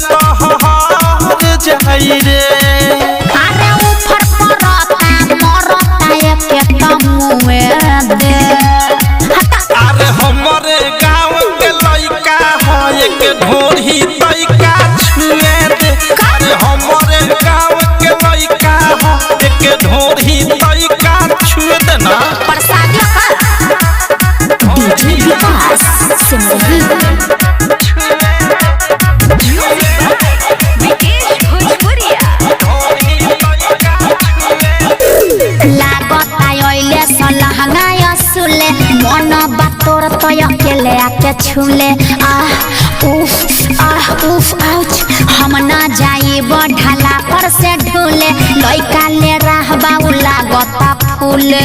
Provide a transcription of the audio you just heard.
तो हर जाई रे अरे ऊपर परता मरता एक मुए दे अरे हमरे गांव के लइका है एक ढोरी तइका छुए दे अरे हमरे गांव के लइका है एक ढोरी तइका छुए दे ना प्रसाद डीजे विकास सिमरही मन बातोर तो अकेले आके छूले उफ आउच हम ना जाई ढाला पर से ढूले लइका ले रहबा लागता फूले